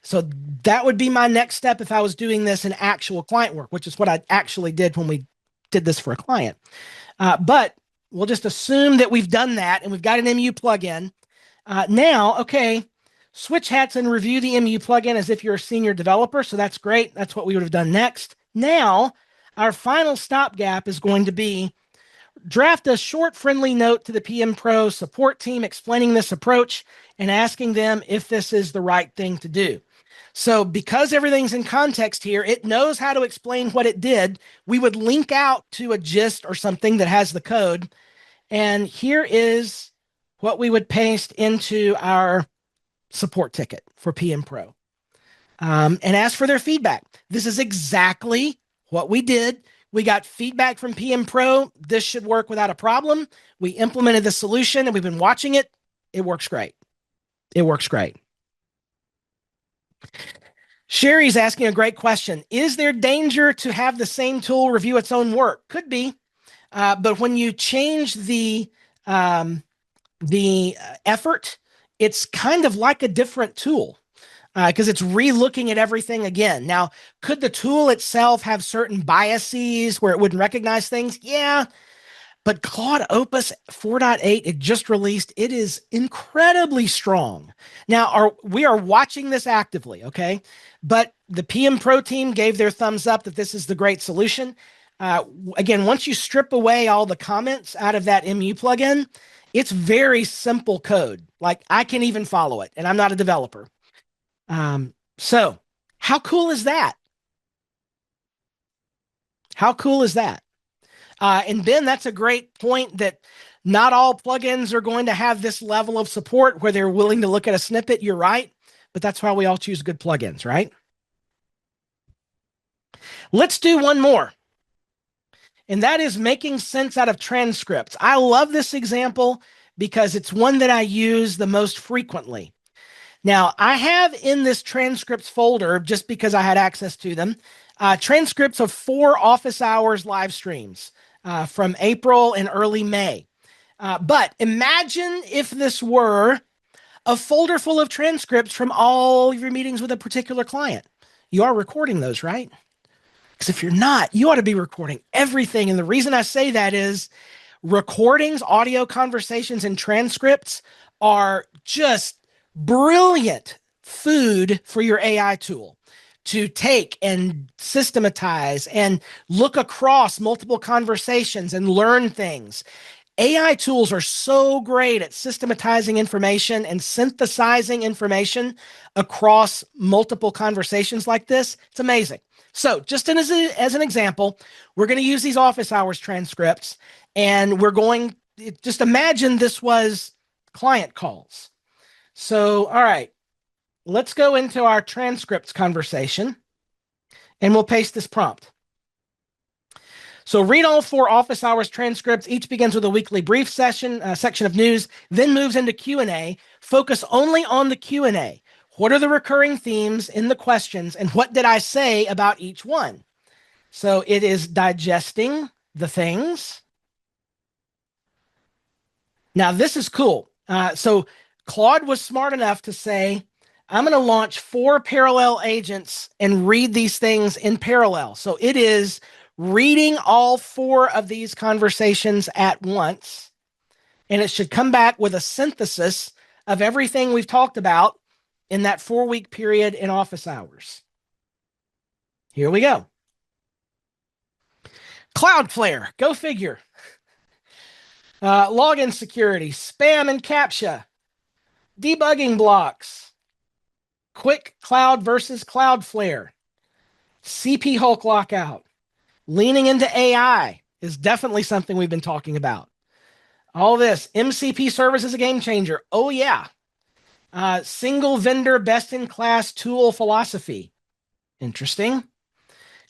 S1: So that would be my next step if I was doing this in actual client work, which is what I actually did when we did this for a client. But we'll just assume that we've done that and we've got an MU plugin. Now, okay, switch hats and review the MU plugin as if you're a senior developer. So that's great. That's what we would have done next. Now, our final stopgap is going to be draft a short, friendly note to the PM Pro support team explaining this approach and asking them if this is the right thing to do. So because everything's in context here, it knows how to explain what it did. We would link out to a gist or something that has the code. And here is what we would paste into our support ticket for PM Pro and ask for their feedback. This is exactly what we did. We got feedback from PM Pro. This should work without a problem. We implemented the solution and we've been watching it. It works great. It works great. Sherry's asking a great question. Is there danger to have the same tool review its own work? Could be. But when you change the effort, it's kind of like a different tool because it's re-looking at everything again. Now, could the tool itself have certain biases where it wouldn't recognize things? Yeah. But Claude Opus 4.8, it just released. It is incredibly strong. Now, we are watching this actively, okay? But the PM Pro team gave their thumbs up that this is the great solution. Again, once you strip away all the comments out of that MU plugin, it's very simple code. Like I can even follow it, and I'm not a developer. So how cool is that? How cool is that? And Ben, that's a great point that not all plugins are going to have this level of support where they're willing to look at a snippet. You're right, but that's why we all choose good plugins, right? Let's do one more. And that is making sense out of transcripts. I love this example because it's one that I use the most frequently. Now, I have in this transcripts folder, just because I had access to them, transcripts of 4 office hours live streams from April and early May. But imagine if this were a folder full of transcripts from all of your meetings with a particular client. You are recording those, right? Because if you're not, you ought to be recording everything. And the reason I say that is recordings, audio conversations, and transcripts are just brilliant food for your AI tool to take and systematize and look across multiple conversations and learn things. AI tools are so great at systematizing information and synthesizing information across multiple conversations like this. It's amazing. So, just as an example, we're going to use these office hours transcripts, and we're going just imagine this was client calls. So, all right, let's go into our transcripts conversation, and we'll paste this prompt. So read all 4 office hours transcripts. Each begins with a weekly brief section of news, then moves into Q&A. Focus only on the Q&A. What are the recurring themes in the questions, and what did I say about each one? So it is digesting the things. Now, this is cool. So Claude was smart enough to say, I'm going to launch 4 parallel agents and read these things in parallel. So it is reading all 4 of these conversations at once, and it should come back with a synthesis of everything we've talked about in that 4-week period in office hours. Here we go. Cloudflare, go figure. Login security, spam and CAPTCHA, debugging blocks, quick cloud versus Cloudflare, CP Hulk lockout, leaning into AI is definitely something we've been talking about. All this, MCP service is a game changer. Oh, yeah. Single vendor, best in class tool philosophy. Interesting.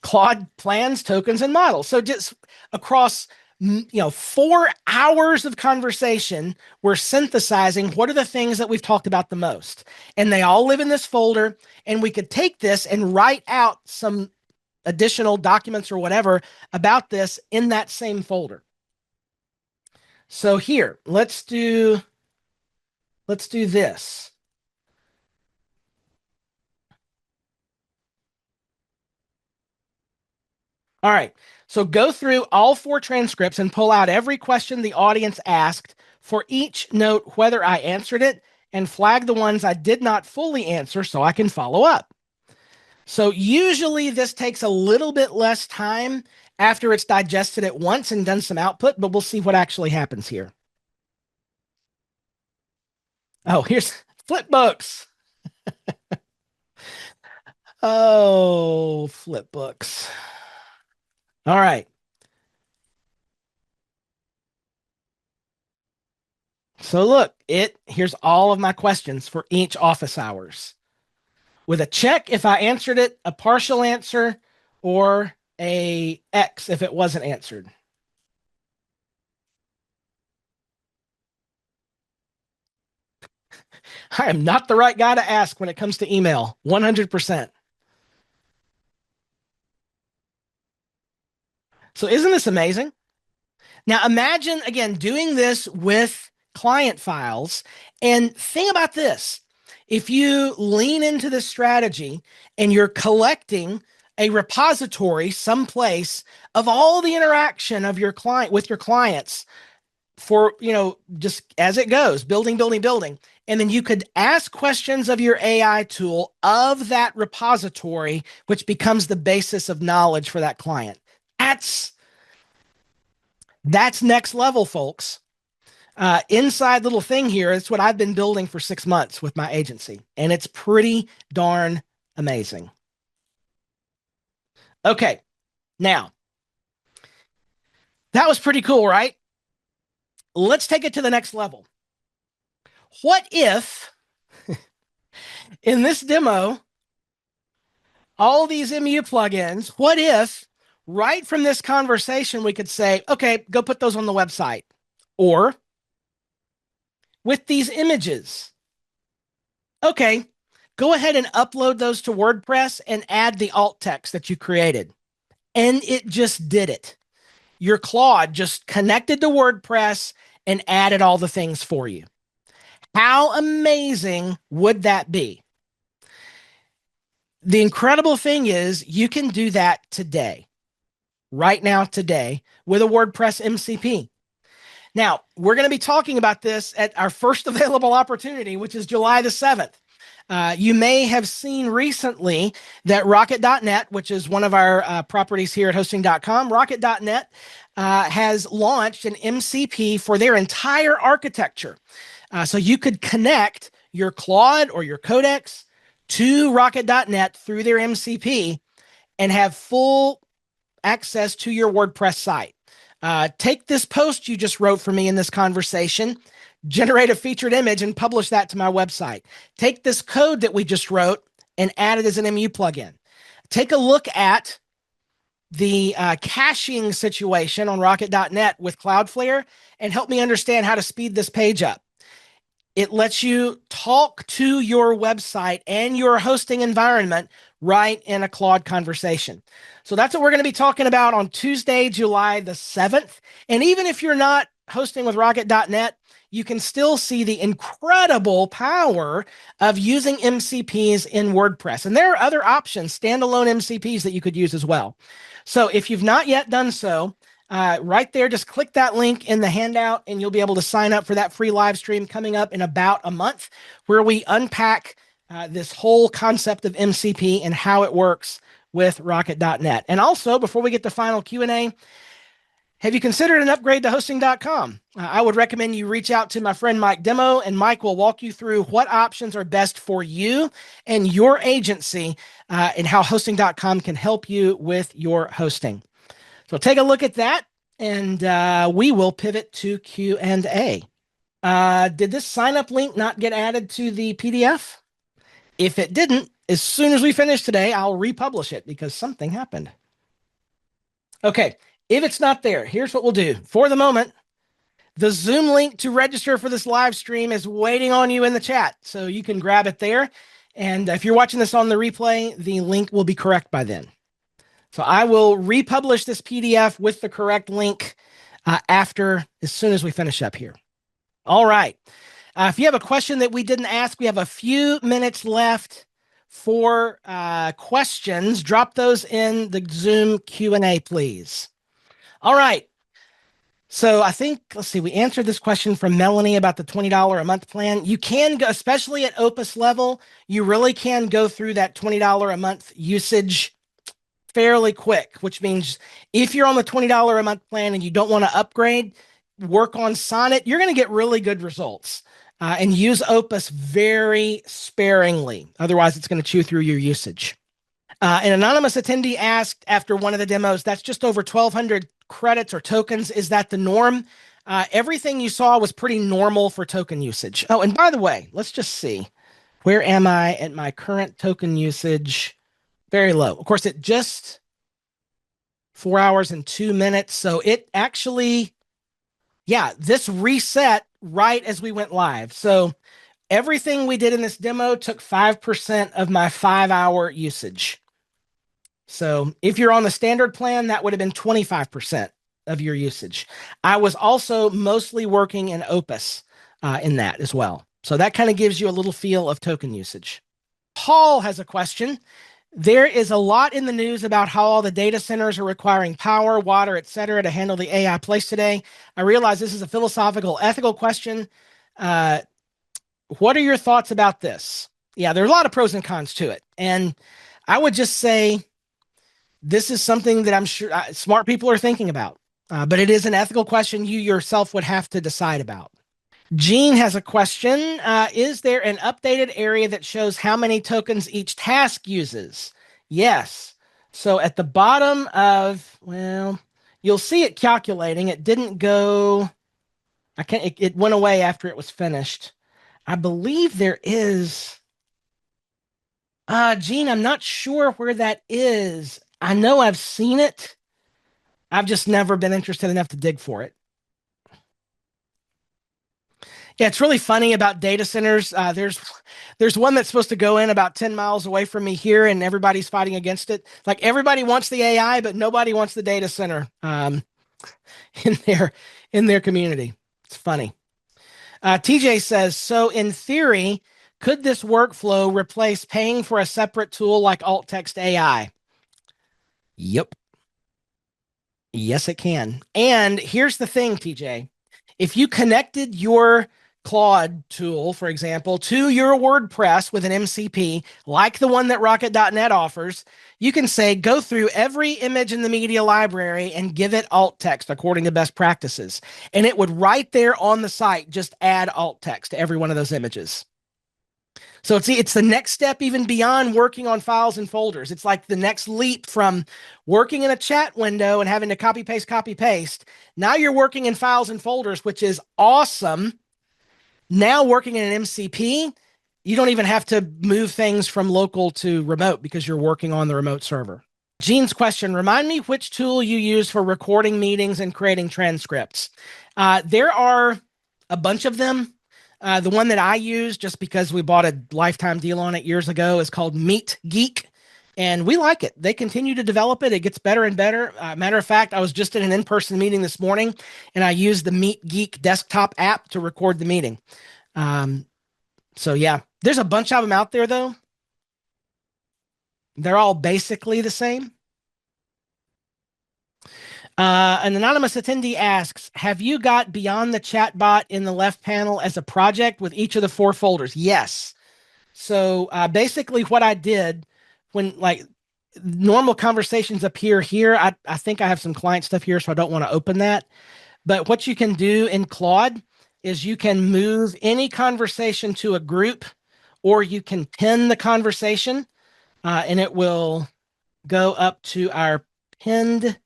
S1: Claude plans, tokens, and models. So just across 4 hours of conversation, we're synthesizing what are the things that we've talked about the most. And they all live in this folder. And we could take this and write out some additional documents or whatever about this in that same folder. So here, let's do this. All right. So go through all 4 transcripts and pull out every question the audience asked. For each, note whether I answered it and flag the ones I did not fully answer so I can follow up. So usually this takes a little bit less time after it's digested it once and done some output, but we'll see what actually happens here. Oh, here's flipbooks. Oh, flipbooks. All right. So look, here's all of my questions for each office hours with a check if I answered it, a partial answer, or a X if it wasn't answered. I am not the right guy to ask when it comes to email, 100%. So isn't this amazing? Now imagine, again, doing this with client files, and think about this. If you lean into this strategy and you're collecting a repository someplace of all the interaction of your client with your clients for, just as it goes, building, building, building. And then you could ask questions of your AI tool of that repository, which becomes the basis of knowledge for that client. That's next level, folks. Inside little thing here, it's what I've been building for 6 months with my agency, and it's pretty darn amazing. Okay, now, that was pretty cool, right? Let's take it to the next level. What if, in this demo, all these MU plugins, what if right from this conversation, we could say, okay, go put those on the website. Or with these images, okay, go ahead and upload those to WordPress and add the alt text that you created. And it just did it. Your Claude just connected to WordPress and added all the things for you. How amazing would that be? The incredible thing is you can do that today, right now, today, with a WordPress MCP. Now, we're going to be talking about this at our first available opportunity, which is July the 7th. You may have seen recently that Rocket.net, which is one of our properties here at hosting.com, Rocket.net has launched an MCP for their entire architecture. So you could connect your Claude or your Codex to Rocket.net through their MCP and have full access to your WordPress site. Take this post you just wrote for me in this conversation, generate a featured image, and publish that to my website. Take this code that we just wrote and add it as an MU plugin. Take a look at the caching situation on Rocket.net with Cloudflare and help me understand how to speed this page up. It lets you talk to your website and your hosting environment right in a Claude conversation. So that's what we're going to be talking about on Tuesday, July the 7th. And even if you're not hosting with Rocket.net, you can still see the incredible power of using MCPs in WordPress. And there are other options, standalone MCPs that you could use as well. So if you've not yet done so, right there, just click that link in the handout and you'll be able to sign up for that free live stream coming up in about a month, where we unpack this whole concept of MCP and how it works with Rocket.net. And also, before we get to final Q&A, have you considered an upgrade to hosting.com? I would recommend you reach out to my friend Mike Demo, and Mike will walk you through what options are best for you and your agency, and how hosting.com can help you with your hosting. So take a look at that, and we will pivot to Q&A. Did this sign-up link not get added to the PDF? If it didn't, as soon as we finish today, I'll republish it because something happened. Okay, if it's not there, here's what we'll do. For the moment, the Zoom link to register for this live stream is waiting on you in the chat, so you can grab it there. And if you're watching this on the replay, the link will be correct by then. So I will republish this PDF with the correct link as soon as we finish up here. All right. If you have a question that we didn't ask, we have a few minutes left for questions. Drop those in the Zoom Q&A, please. All right. So I think, let's see, we answered this question from Melanie about the $20 a month plan. You can go, especially at Opus level, you really can go through that $20 a month usage fairly quick, which means if you're on the $20 a month plan and you don't want to upgrade, work on Sonnet, you're going to get really good results. And use Opus very sparingly. Otherwise, it's going to chew through your usage. An anonymous attendee asked after one of the demos, that's just over 1,200 credits or tokens. Is that the norm? Everything you saw was pretty normal for token usage. Oh, and by the way, let's just see. Where am I at my current token usage? Very low. Of course, it just 4 hours and 2 minutes. So it actually, yeah, this reset right as we went live. So everything we did in this demo took 5% of my 5-hour usage. So if you're on the standard plan, that would have been 25% of your usage. I was also mostly working in Opus in that as well. So that kind of gives you a little feel of token usage. Paul has a question. There is a lot in the news about how all the data centers are requiring power, water, et cetera, to handle the AI place today. I realize this is a philosophical, ethical question. What are your thoughts about this? Yeah, there are a lot of pros and cons to it. And I would just say this is something that I'm sure smart people are thinking about. But it is an ethical question you yourself would have to decide about. Gene has a question. Is there an updated area that shows how many tokens each task uses? Yes. So at the bottom of, well, you'll see it calculating. It didn't go, it went away after it was finished. I believe there is, Gene, I'm not sure where that is. I know I've seen it. I've just never been interested enough to dig for it. Yeah, it's really funny about data centers. There's one that's supposed to go in about 10 miles away from me here, and everybody's fighting against it. Like everybody wants the AI, but nobody wants the data center in their community. It's funny. TJ says, so in theory, Could this workflow replace paying for a separate tool like alt text AI? Yep. Yes, it can. And here's the thing, TJ. If you connected your Claude tool, for example, to your WordPress with an MCP, like the one that Rocket.net offers, you can say, go through every image in the media library and give it alt text according to best practices. And it would right there on the site just add alt text to every one of those images. So it's the next step even beyond working on files and folders. It's like the next leap from working in a chat window and having to copy paste. Now you're working in files and folders, which is awesome. Now working in an MCP, you don't even have to move things from local to remote because you're working on the remote server. Gene's question, remind me which tool you use for recording meetings and creating transcripts. There are a bunch of them. The one that I use, just because we bought a lifetime deal on it years ago, is called Meet Geek, and we like it. They continue to develop it. It gets better and better. Matter of fact, I was just in an in-person meeting this morning, and I used the Meet Geek desktop app to record the meeting. So yeah, there's a bunch of them out there, though. They're all basically the same. An anonymous attendee asks, have you got Beyond the Chatbot in the left panel as a project with each of the 4 folders? Yes. So basically what I did when like normal conversations appear here, I think I have some client stuff here, so I don't want to open that. But what you can do in Claude is you can move any conversation to a group, or you can pin the conversation and it will go up to our pinned.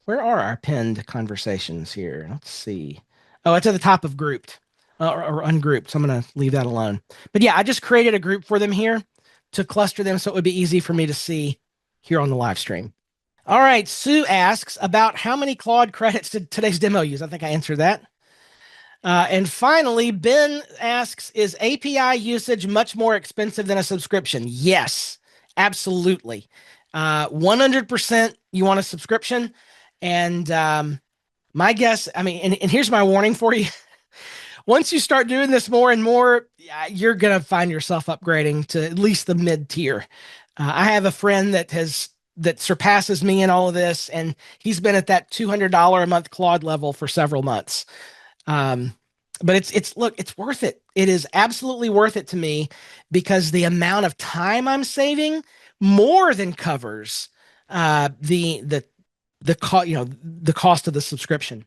S1: Where are our pinned conversations here? Let's see. Oh, it's at the top of grouped or ungrouped. So I'm going to leave that alone. But yeah, I just created a group for them here to cluster them so it would be easy for me to see here on the live stream. All right. Sue asks about how many Claude credits did today's demo use? I think I answered that. And finally, Ben asks, is API usage much more expensive than a subscription? Yes, absolutely. 100% you want a subscription. And my guess, I mean, and here's my warning for you. Once you start doing this more and more, you're going to find yourself upgrading to at least the mid tier. I have a friend that surpasses me in all of this, and he's been at that $200 a month Claude level for several months. But it's worth it. It is absolutely worth it to me because the amount of time I'm saving more than covers the cost of the subscription.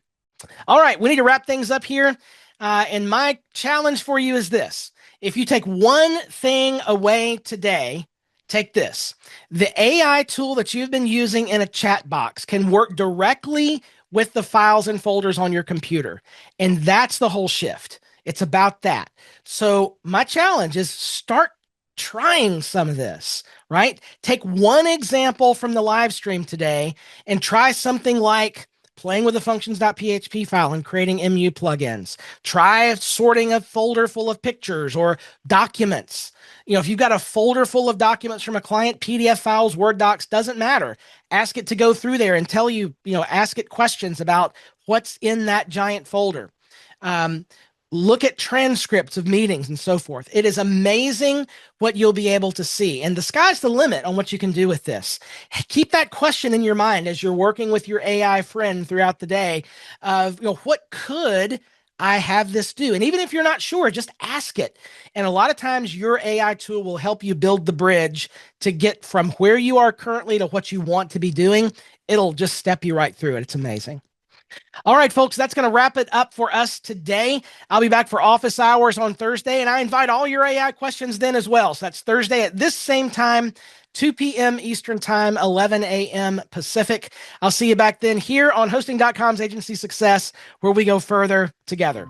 S1: All right, we need to wrap things up here. And my challenge for you is this. If you take one thing away today, take this. The AI tool that you've been using in a chat box can work directly with the files and folders on your computer. And that's the whole shift. It's about that. So my challenge is start trying some of this, right? Take one example from the live stream today and try something like playing with a functions.php file and creating MU plugins. Try sorting a folder full of pictures or documents. If you've got a folder full of documents from a client, PDF files, Word docs, doesn't matter. Ask it to go through there and tell you, ask it questions about what's in that giant folder. Look at transcripts of meetings and so forth. It is amazing what you'll be able to see. And the sky's the limit on what you can do with this. Keep that question in your mind as you're working with your AI friend throughout the day of, what could I have this do? And even if you're not sure, just ask it. And a lot of times your AI tool will help you build the bridge to get from where you are currently to what you want to be doing. It'll just step you right through it. It's amazing. All right, folks, that's going to wrap it up for us today. I'll be back for office hours on Thursday, and I invite all your AI questions then as well. So that's Thursday at this same time, 2 p.m. Eastern Time, 11 a.m. Pacific. I'll see you back then here on hosting.com's Agency Success, where we go further together.